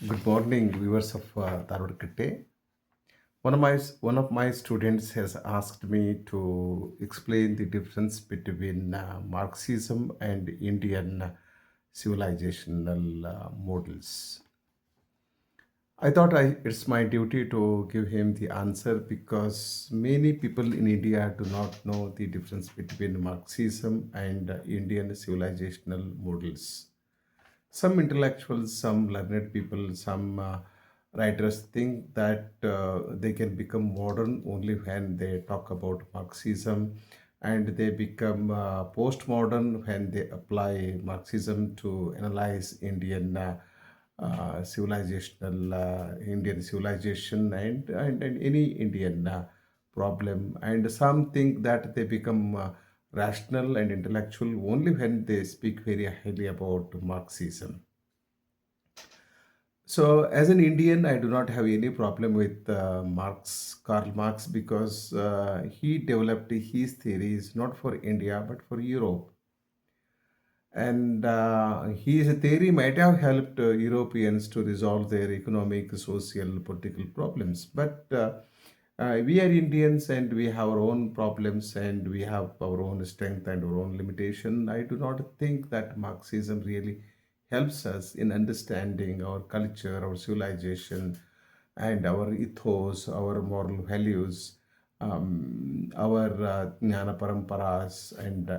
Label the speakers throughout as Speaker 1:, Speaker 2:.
Speaker 1: Good morning, viewers of Darwin Kitte. One of my students has asked me to explain the difference between Marxism and Indian civilizational models. It's my duty to give him the answer because many people in India do not know the difference between Marxism and Indian civilizational models. Some intellectuals, some learned people, some writers think that they can become modern only when they talk about Marxism, and they become postmodern when they apply Marxism to analyze Indian civilization and any Indian problem. And some think that they become rational and intellectual only when they speak very highly about Marxism. So, as an Indian, I do not have any problem with Karl Marx, because he developed his theories not for India but for Europe. And his theory might have helped Europeans to resolve their economic, social, political problems. But we are Indians and we have our own problems and we have our own strength and our own limitation. I do not think that Marxism really helps us in understanding our culture, our civilization, and our ethos, our moral values, our jnana paramparas, and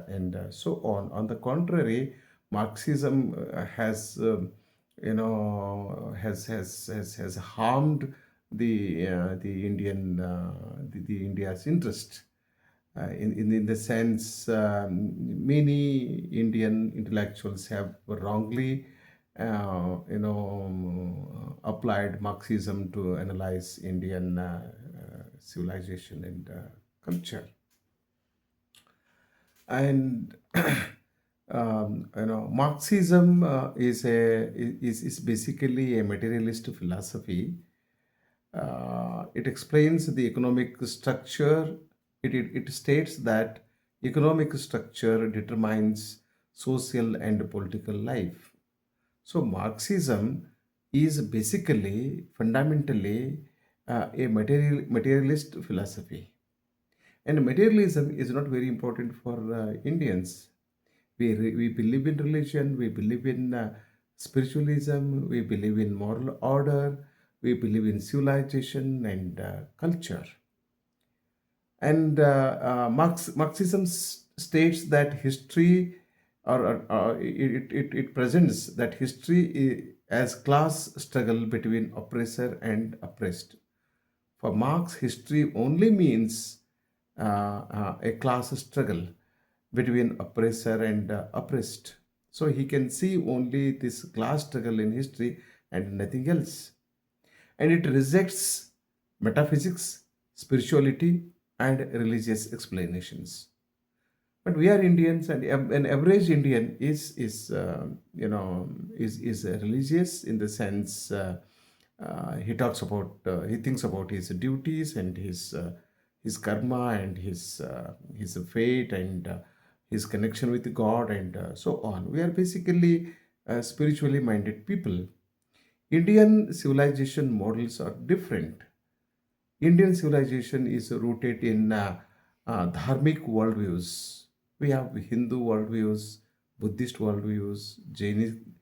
Speaker 1: so on. On the contrary, Marxism has harmed the the India's interest. In the sense, many Indian intellectuals have wrongly, applied Marxism to analyze Indian civilization and culture. And Marxism is basically a materialist philosophy. It explains the economic structure. It states that economic structure determines social and political life. So, Marxism is basically, fundamentally, a materialist philosophy. And materialism is not very important for Indians. We believe in religion, we believe in spiritualism, we believe in moral order, we believe in civilization and culture. And Marxism states that history, it presents that history as class struggle between oppressor and oppressed. For Marx, history only means a class struggle between oppressor and oppressed. So he can see only this class struggle in history and nothing else. And it rejects metaphysics, spirituality, and religious explanations. But we are Indians, and an average Indian is religious in the sense, he thinks about his duties and his karma and his fate and his connection with God and so on. We are basically spiritually minded people. Indian civilization models are different. Indian civilization is rooted in dharmic worldviews. We have Hindu worldviews, Buddhist worldviews, Jain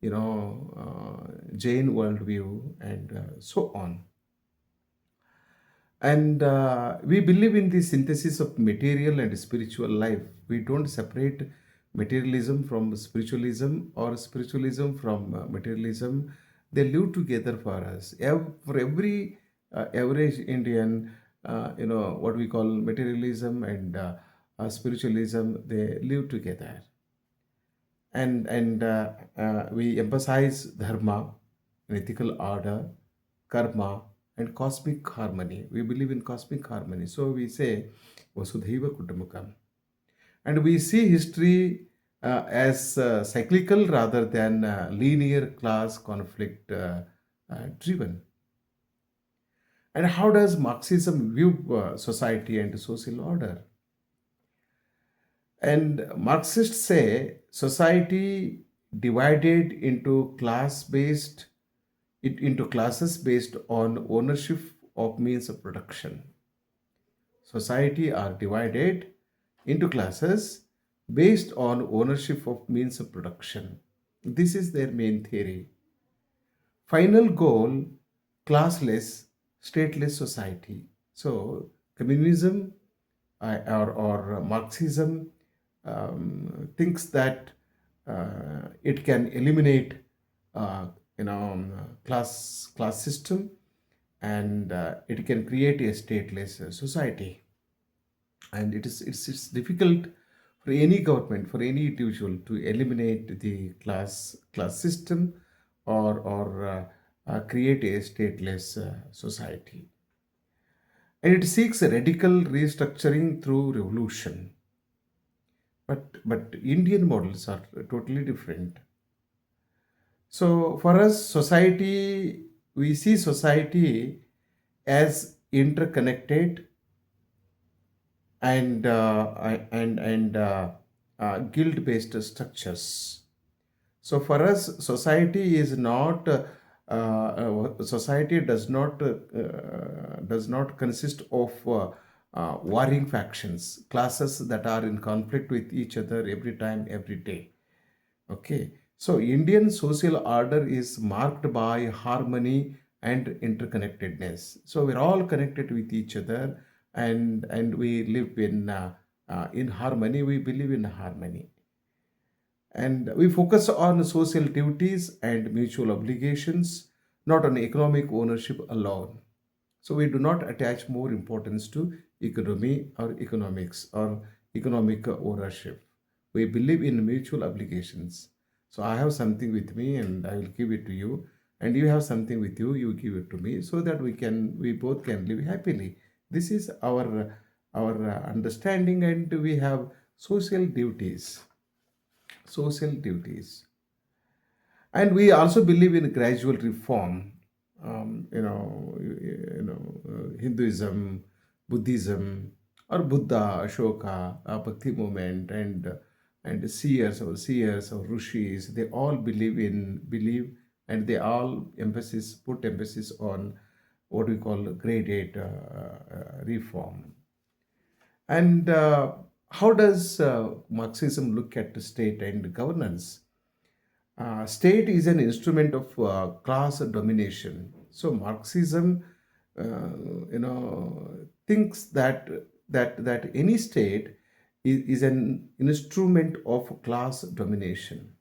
Speaker 1: worldview, and so on. And we believe in the synthesis of material and spiritual life. We don't separate materialism from spiritualism or spiritualism from materialism. They live together for us. For every average Indian, what we call materialism and spiritualism, they live together. And we emphasize dharma, ethical order, karma, and cosmic harmony. We believe in cosmic harmony. So we say Vasudhaiva Kutumbakam. And we see history as cyclical rather than linear class conflict driven. And how does Marxism view society and social order? And Marxists say society divided into class based, it into classes based on ownership of means of production. Society are divided into classes based on ownership of means of production. This is their main theory. Final goal, classless, stateless society. So, communism or Marxism thinks that it can eliminate, class system, and it can create a stateless society. And it's difficult for any government, for any individual, to eliminate the class system, or create a stateless society. And it seeks a radical restructuring through revolution. But Indian models are totally different. So for us, society, we see society as interconnected and guild-based structures. So for us, society is not society does not consist of warring factions, classes that are in conflict with each other every time, every day. Okay, so Indian social order is marked by harmony and interconnectedness. So we're all connected with each other, and we live in harmony. We believe in harmony, and we focus on social duties and mutual obligations, not on economic ownership alone. So we do not attach more importance to economy or economics or economic ownership. We believe in mutual obligations. So I have something with me and I will give it to you, and you have something with you, you give it to me, so that we both can live happily. This is our understanding, and we have social duties. Social duties. And we also believe in gradual reform. Hinduism, Buddhism, or Buddha, Ashoka, Bhakti movement, and seers or rishis. They all believe, and they all put emphasis on what we call graded reform. And how does Marxism look at the state and governance? State is an instrument of class domination. So Marxism, thinks that any state is an instrument of class domination.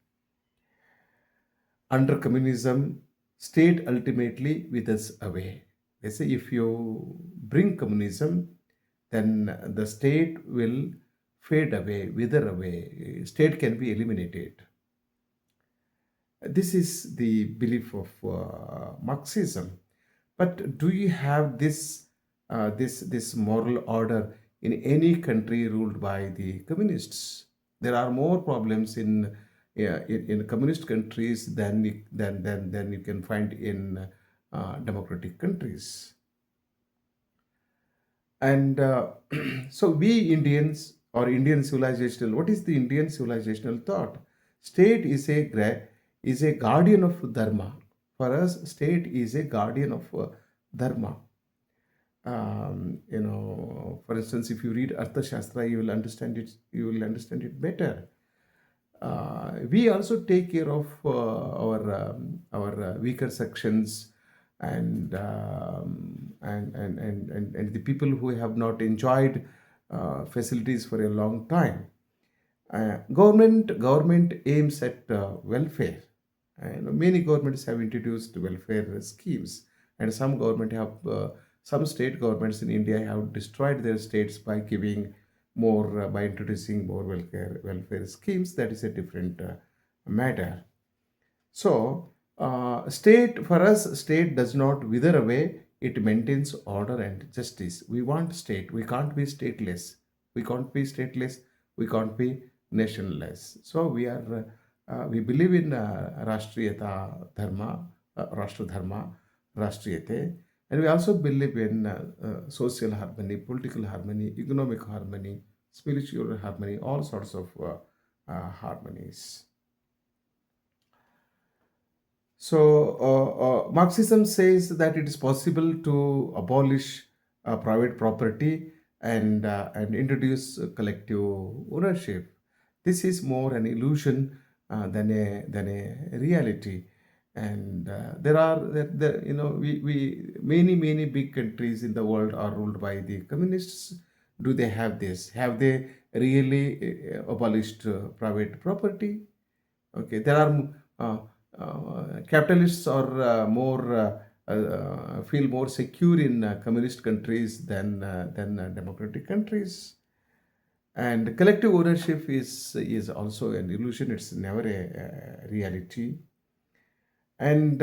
Speaker 1: Under communism, state ultimately withers away. They say if you bring communism, then the state will fade away, wither away. State can be eliminated. This is the belief of Marxism. But do you have this moral order in any country ruled by the communists? There are more problems in, yeah, in communist countries than you can find in democratic countries. And so we Indians, or Indian civilizational, what is the Indian civilizational thought? State is a guardian of dharma. For us, state is a guardian of dharma. For instance, if you read Arthashastra, you will understand it. You will understand it better. We also take care of our weaker sections, and the people who have not enjoyed facilities for a long time. Government aims at welfare. Many governments have introduced welfare schemes, and some state governments in India have destroyed their states by giving more by introducing more welfare schemes. That is a different matter. So, state does not wither away. It maintains order and justice. We want state. We can't be stateless. We can't be stateless. We can't be nationless. So we believe in Rashtriyata Dharma, Rashtra Dharma, Rashtriyate, and we also believe in social harmony, political harmony, economic harmony, spiritual harmony, all sorts of harmonies. Marxism says that it is possible to abolish private property and introduce collective ownership. This is more an illusion than a reality. And there are there you know we many big countries in the world are ruled by the communists. Do they have this? Have they really abolished private property? Okay, there are capitalists are feel more secure in communist countries than democratic countries. And collective ownership is also an illusion. It's never a reality. And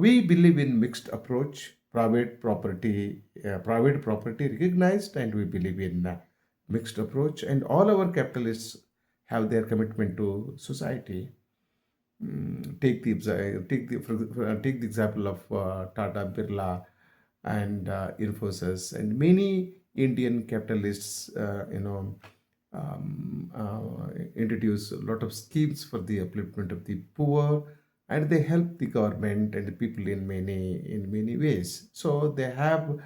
Speaker 1: we believe in mixed approach, private property recognized, and we believe in mixed approach. And all our capitalists have their commitment to society. Take the example of Tata, Birla, and Infosys, and many Indian capitalists. Introduce a lot of schemes for the upliftment of the poor, and they help the government and the people in many ways. So they have,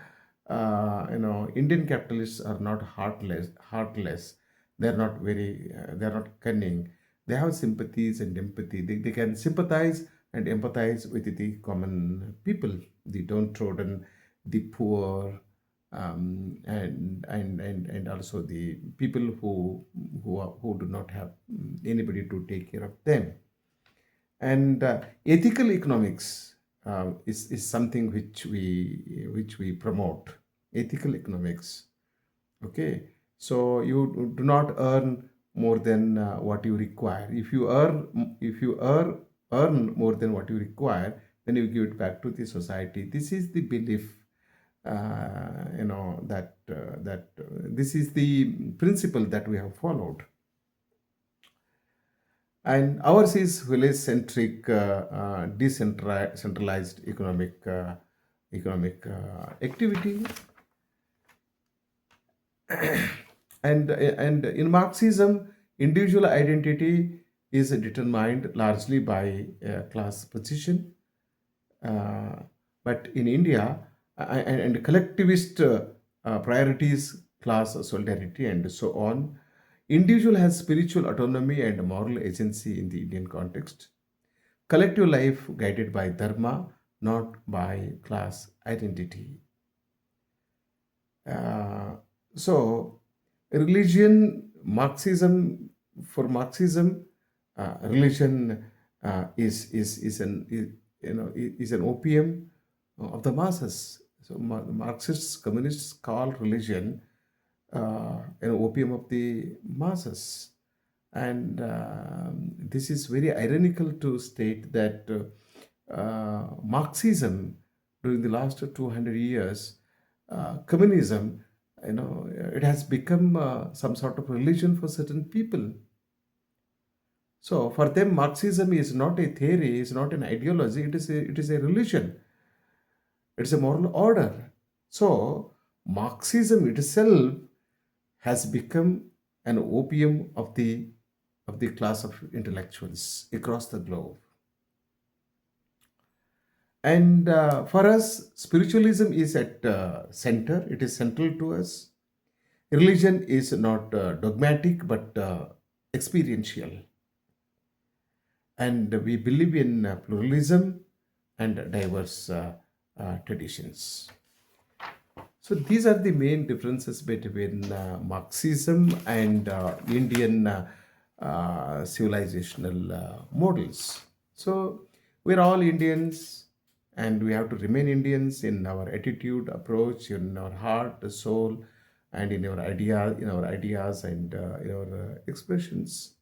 Speaker 1: Indian capitalists are not heartless. They're not they're not cunning. They have sympathies and empathy. They can sympathize and empathize with the common people, the downtrodden, the poor, and also the people who do not have anybody to take care of them. And ethical economics is something which we promote. Ethical economics. Okay, so you do not earn more than what you require. If you earn more than what you require, then you give it back to the society. This is the belief, this is the principle that we have followed. And ours is village-centric, decentralized economic activity. And in Marxism, individual identity is determined largely by class position. Uh, but in India, and collectivist priorities, class solidarity, and so on. Individual has spiritual autonomy and moral agency in the Indian context. Collective life guided by dharma, not by class identity. Uh, so, religion, Marxism, for Marxism, religion is an opium of the masses. So, Marxists, communists call religion an opium of the masses. And this is very ironical to state that Marxism, during the last 200 years, communism, it has become some sort of religion for certain people. So for them, Marxism is not a theory, is not an ideology, it is a religion, it's a moral order. So Marxism itself has become an opium of the class of intellectuals across the globe. And for us, spiritualism is at center. It is central to us. Religion is not dogmatic but experiential, and we believe in pluralism and diverse traditions. So these are the main differences between Marxism and Indian civilizational models. So we're all Indians, and we have to remain Indians in our attitude, approach, in our heart, soul, and in our ideas and in our expressions.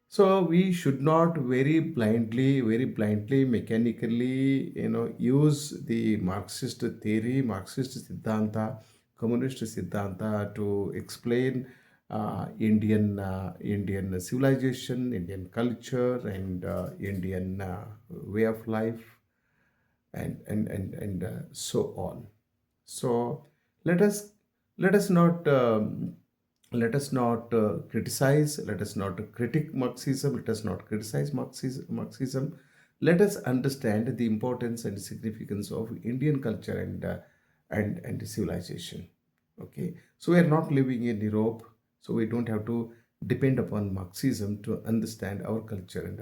Speaker 1: So we should not very blindly, mechanically, use the Marxist theory, Marxist Siddhanta, Communist Siddhanta to explain Indian civilization, Indian culture, and Indian way of life, and so on. So let us let us not Let us not criticize, let us not critic Marxism, let us not criticize Marxism. Let us understand the importance and significance of Indian culture and civilization. Okay, so we are not living in Europe, so we don't have to depend upon Marxism to understand our culture and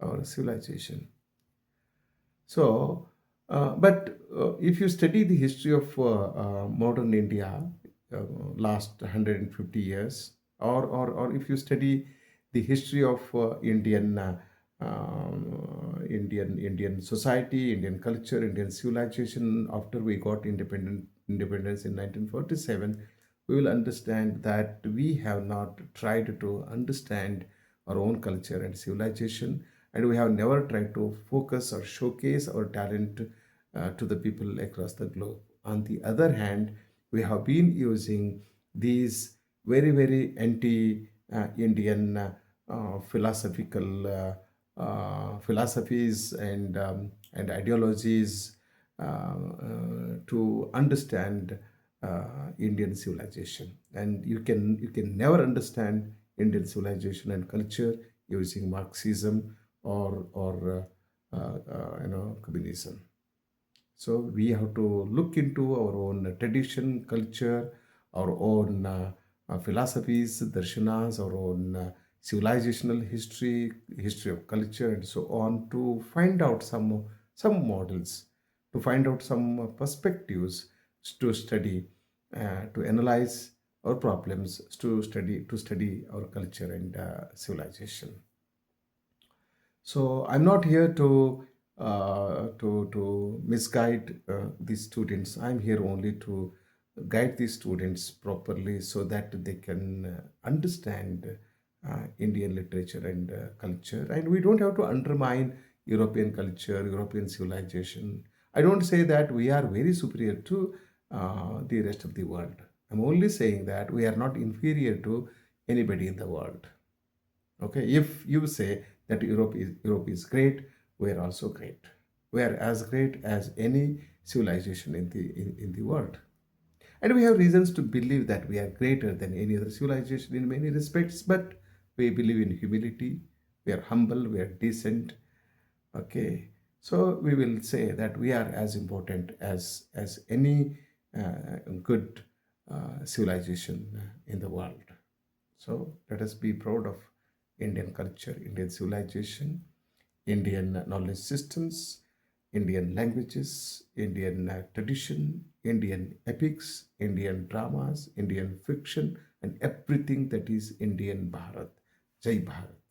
Speaker 1: our civilization. So, but if you study the history of modern India, uh, last 150 years, or if you study the history of Indian society, Indian culture, Indian civilization after we got independence in 1947, we will understand that we have not tried to understand our own culture and civilization, and we have never tried to focus or showcase our talent to the people across the globe. On the other hand, we have been using these very anti-Indian philosophical philosophies and ideologies to understand Indian civilization. And you can never understand Indian civilization and culture using Marxism or communism. So we have to look into our own tradition, culture, our own philosophies, darshanas, our own civilizational history, history of culture, and so on, to find out some models, to find out some perspectives to study, to analyze our problems, to study our culture and civilization. So I'm not here to misguide the students. I'm here only to guide the students properly so that they can understand Indian literature and culture. And we don't have to undermine European culture, European civilization. I don't say that we are very superior to the rest of the world. I'm only saying that we are not inferior to anybody in the world. Okay, if you say that Europe is great, we are also great. We are as great as any civilization in the world. And we have reasons to believe that we are greater than any other civilization in many respects, but we believe in humility, we are humble, we are decent. Okay. So we will say that we are as important as any good civilization in the world. So let us be proud of Indian culture, Indian civilization, Indian knowledge systems, Indian languages, Indian tradition, Indian epics, Indian dramas, Indian fiction, and everything that is Indian Bharat. Jai Bharat.